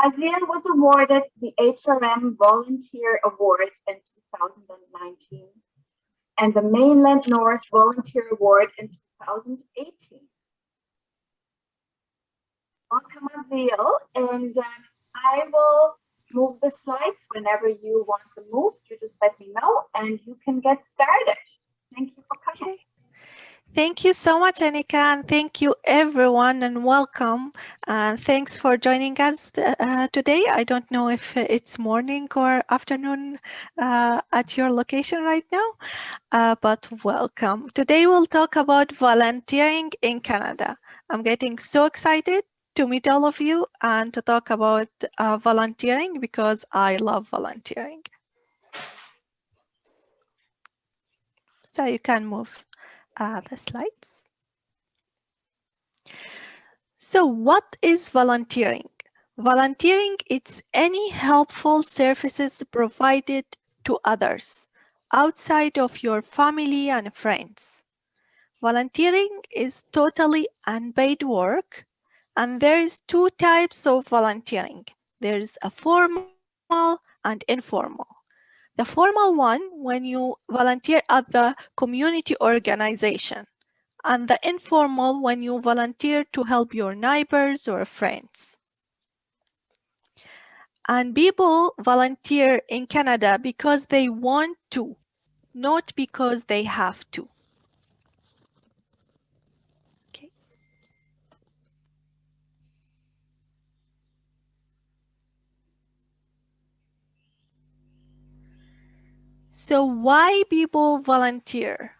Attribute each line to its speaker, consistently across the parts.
Speaker 1: Aseel was awarded the HRM Volunteer Award in 2019 and the Mainland North Volunteer Award in 2018. Welcome, Aseel, and I will move the slides whenever you want to move. You just let me know and you can get started. Thank you for coming.
Speaker 2: Okay. Thank you so much, Anika, and thank you everyone and welcome. And thanks for joining us today. I don't know if it's morning or afternoon at your location right now, but welcome. Today we'll talk about volunteering in Canada. I'm getting so excited to meet all of you and to talk about volunteering because I love volunteering. So you can move the slides. So what is volunteering? Volunteering is any helpful services provided to others outside of your family and friends. Volunteering is totally unpaid work, and there is two types of volunteering. There is a formal and informal. The formal one, when you volunteer at the community organization, and the informal when you volunteer to help your neighbors or friends. And people volunteer in Canada because they want to, not because they have to. Okay. So why people volunteer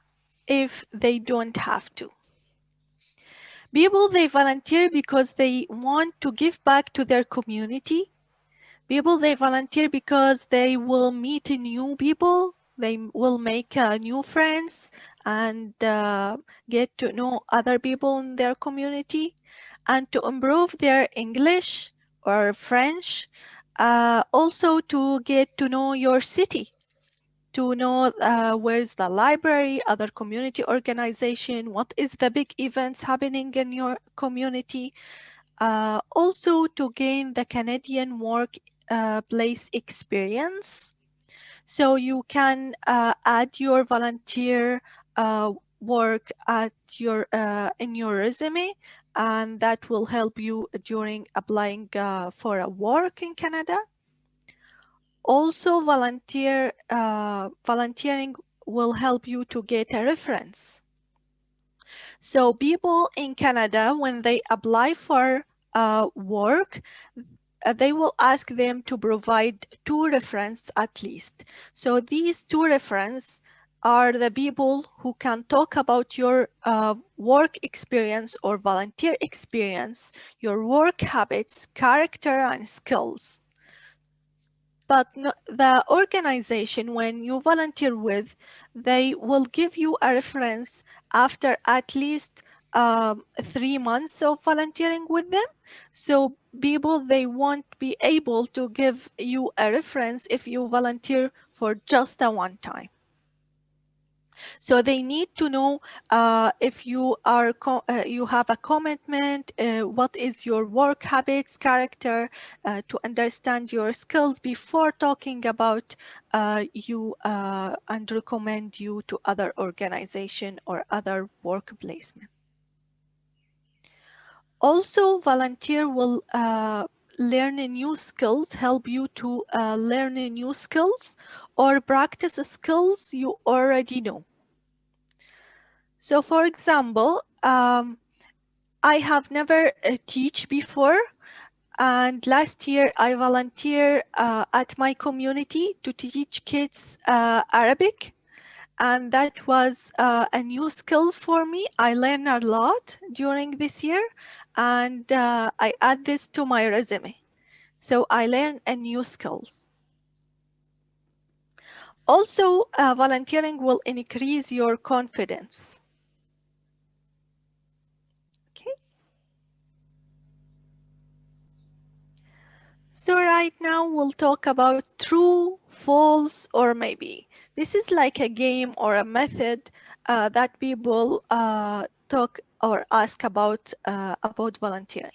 Speaker 2: if they don't have to? People, they volunteer because they want to give back to their community. People, they volunteer because they will meet new people, they will make new friends and get to know other people in their community and to improve their English or French, also to get to know your city, to know where's the library, other community organization, what is the big events happening in your community, also to gain the Canadian workplace experience. So you can add your volunteer work at your in your resume, and that will help you during applying for a work in Canada. Also, volunteering will help you to get a reference. So people in Canada, when they apply for work, they will ask them to provide two references at least. So these two references are the people who can talk about your work experience or volunteer experience, your work habits, character, and skills. But the organization, when you volunteer with, they will give you a reference after at least 3 months of volunteering with them. So people, they won't be able to give you a reference if you volunteer for just a one time. So they need to know if you are you have a commitment, what is your work habits, character, to understand your skills before talking about you and recommend you to other organization or other work placement. Also, volunteer will learn new skills, help you to learn new skills or practice skills you already know. So for example, I have never teach before, and last year I volunteered at my community to teach kids Arabic, and that was a new skills for me. I learned a lot during this year, and I add this to my resume. So I learned a new skills. Also, volunteering will increase your confidence. Okay. So right now we'll talk about true, false, or maybe. This is like a game or a method that people talk or ask about volunteering.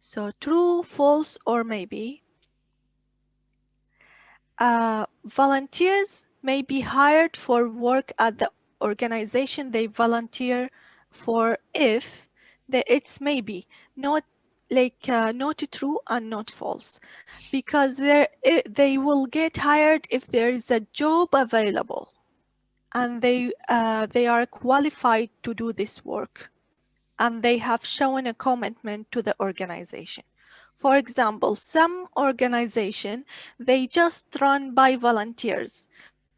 Speaker 2: So true, false, or maybe. Volunteers may be hired for work at the organization they volunteer for if it's maybe not not true and not false, because they will get hired if there is a job available and they are qualified to do this work and they have shown a commitment to the organization. For example, some organization, they just run by volunteers.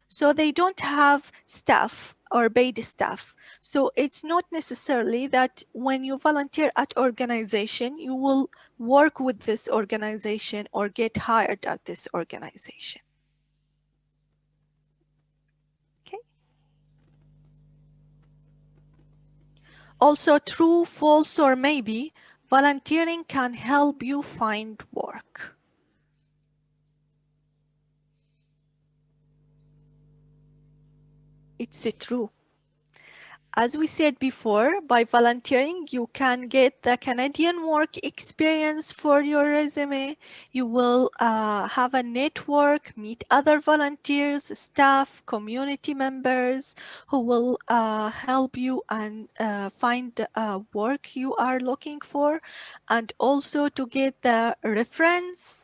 Speaker 2: So they don't have staff or paid staff. So it's not necessarily that when you volunteer at organization, you will work with this organization or get hired at this organization. Okay. Also, true, false, or maybe, volunteering can help you find work. It's true. As we said before, by volunteering, you can get the Canadian work experience for your resume. You will have a network, meet other volunteers, staff, community members who will help you and find work you are looking for, and also to get the reference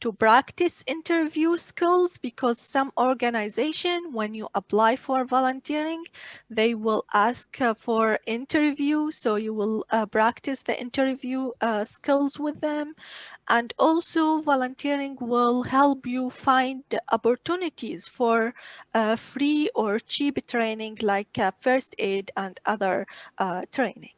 Speaker 2: to practice interview skills, because some organization, when you apply for volunteering, they will ask for interview, so you will practice the interview skills with them. And also volunteering will help you find opportunities for free or cheap training like first aid and other trainings.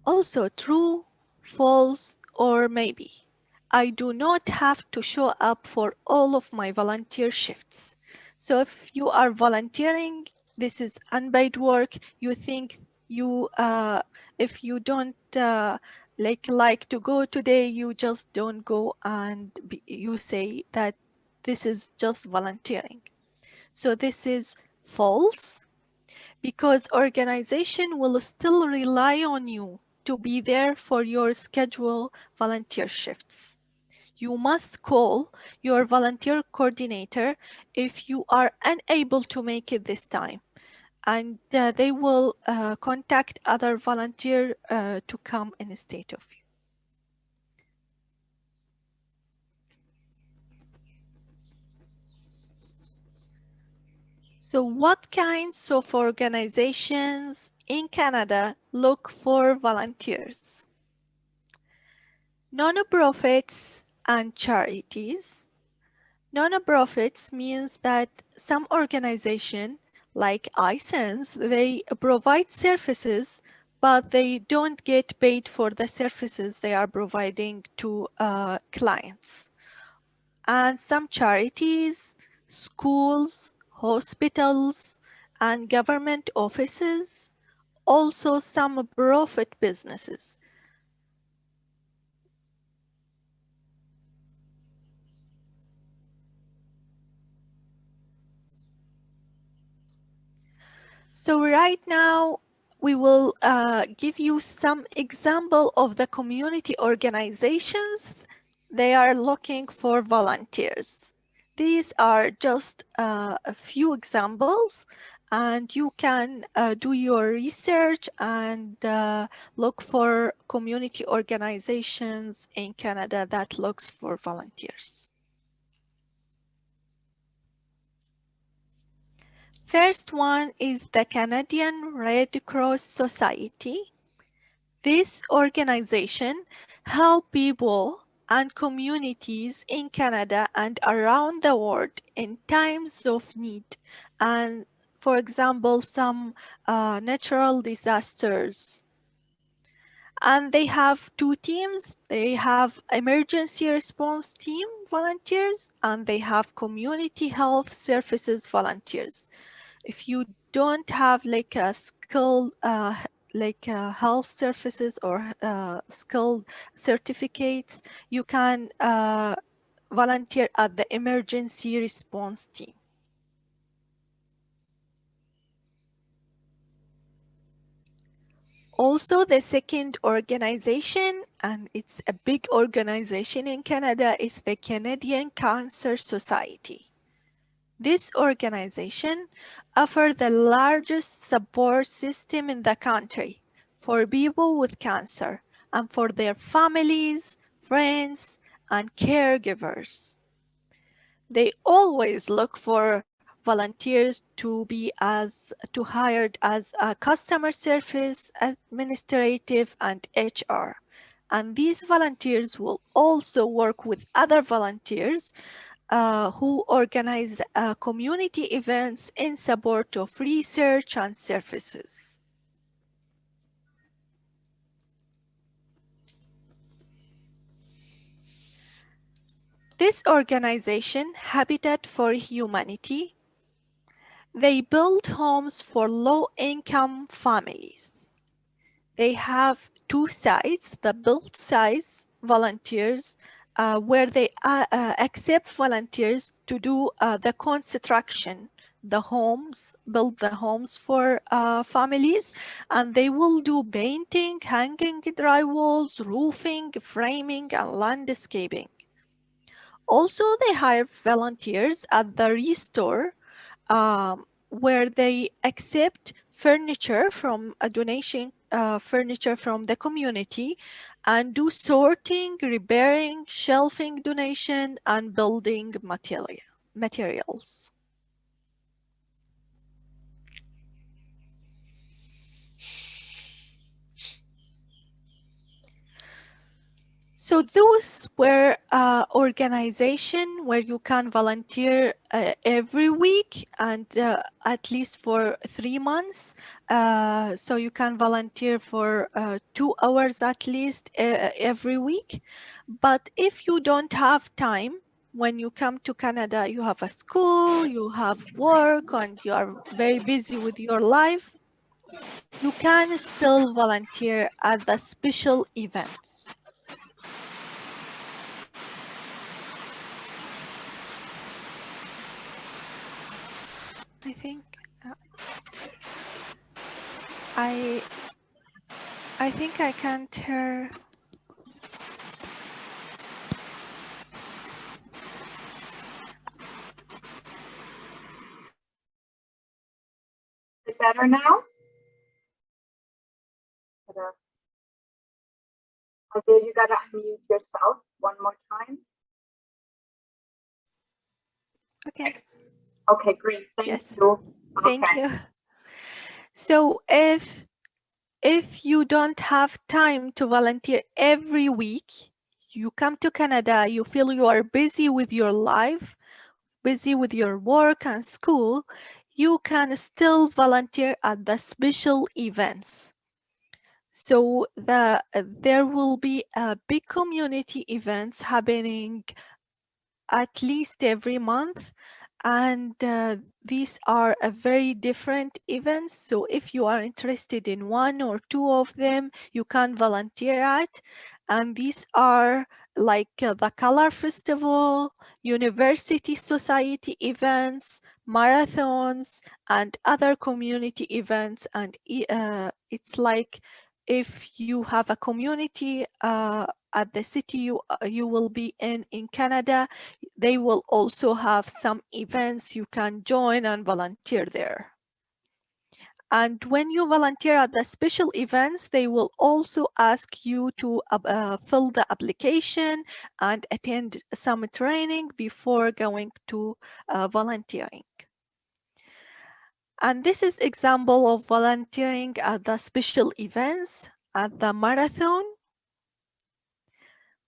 Speaker 2: Also true, false, or maybe. I do not have to show up for all of my volunteer shifts. So if you are volunteering, this is unpaid work. You think if you don't like to go today, you just don't go, and you say that this is just volunteering. So this is false, because organization will still rely on you to be there for your schedule volunteer shifts. You must call your volunteer coordinator if you are unable to make it this time, and they will contact other volunteer to come instead of you. So what kinds of organizations in Canada look for volunteers? Non-profits and charities. Non-profits means that some organization like ISANS, they provide services, but they don't get paid for the services they are providing to clients. And some charities, schools, hospitals, and government offices, also some profit businesses. So right now, we will give you some example of the community organizations. They are looking for volunteers. These are just a few examples, and you can do your research and look for community organizations in Canada that looks for volunteers. First one is the Canadian Red Cross Society. This organization helps people and communities in Canada and around the world in times of need. And for example, some natural disasters. And they have two teams. They have emergency response team volunteers, and they have community health services volunteers. If you don't have like a skilled health services or skilled certificates, you can volunteer at the emergency response team. Also, the second organization, and it's a big organization in Canada, is the Canadian Cancer Society. This organization offers the largest support system in the country for people with cancer and for their families, friends, and caregivers. They always look for volunteers to hired as a customer service, administrative, and HR. And these volunteers will also work with other volunteers who organize community events in support of research and services. This organization, Habitat for Humanity, they build homes for low-income families. They have two sides, the build size volunteers, where they accept volunteers to do the construction, the homes, build the homes for families, and they will do painting, hanging drywalls, roofing, framing, and landscaping. Also, they hire volunteers at the restore, where they accept furniture from a donation, furniture from the community, and do sorting, repairing, shelving donation, and building materials. So those were organization where you can volunteer every week and at least for 3 months. So you can volunteer for 2 hours at least every week. But if you don't have time, when you come to Canada, you have a school, you have work, and you are very busy with your life, you can still volunteer at the special events. I think I think I can't hear.
Speaker 1: Is it better now? Aseel, you gotta unmute yourself one more time.
Speaker 2: Okay.
Speaker 1: Okay, great. Thank
Speaker 2: Yes.
Speaker 1: you.
Speaker 2: Thank
Speaker 1: Okay.
Speaker 2: you. So if you don't have time to volunteer every week, you come to Canada, you feel you are busy with your life, busy with your work and school, you can still volunteer at the special events. So there will be a big community events happening at least every month, and these are a very different events. So if you are interested in one or two of them, you can volunteer at, and these are like the Color Festival, University Society events, marathons, and other community events. And it's like if you have a community at the city you will be in Canada, they will also have some events you can join and volunteer there. And when you volunteer at the special events, they will also ask you to fill the application and attend some training before going to volunteering. And this is example of volunteering at the special events, at the marathon,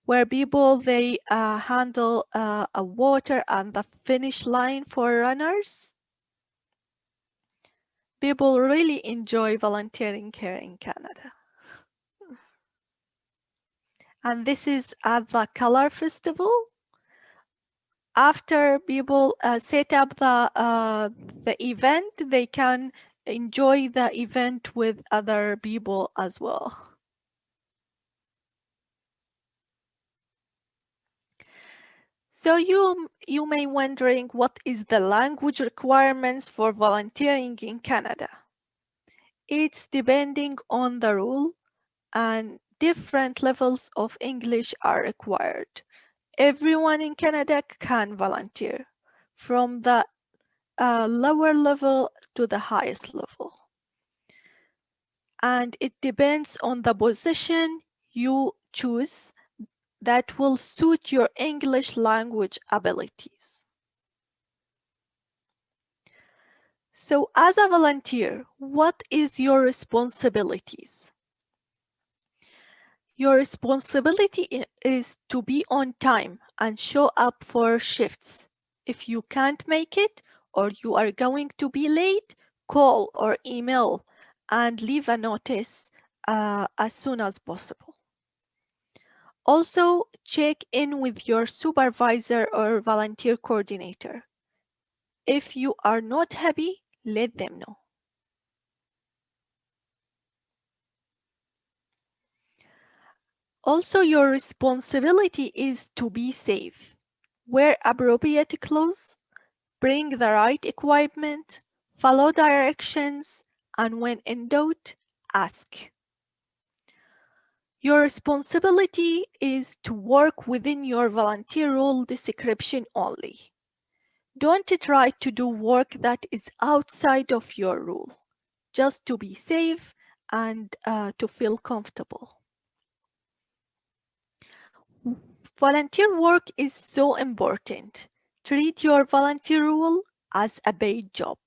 Speaker 2: where people they handle a water on the finish line for runners. People really enjoy volunteering here in Canada. And this is at the Color Festival. After people set up the event, they can enjoy the event with other people as well. So you may wondering what is the language requirements for volunteering in Canada. It's depending on the rule, and different levels of English are required. Everyone in Canada can volunteer, from the lower level to the highest level. And it depends on the position you choose that will suit your English language abilities. So as a volunteer, what is your responsibilities? Your responsibility is to be on time and show up for shifts. If you can't make it or you are going to be late, call or email and leave a notice as soon as possible. Also, check in with your supervisor or volunteer coordinator. If you are not happy, let them know. Also, your responsibility is to be safe. Wear appropriate clothes, bring the right equipment, follow directions, and when in doubt, ask. Your responsibility is to work within your volunteer role description only. Don't try to do work that is outside of your role, just to be safe and to feel comfortable. Volunteer work is so important. Treat your volunteer role as a paid job.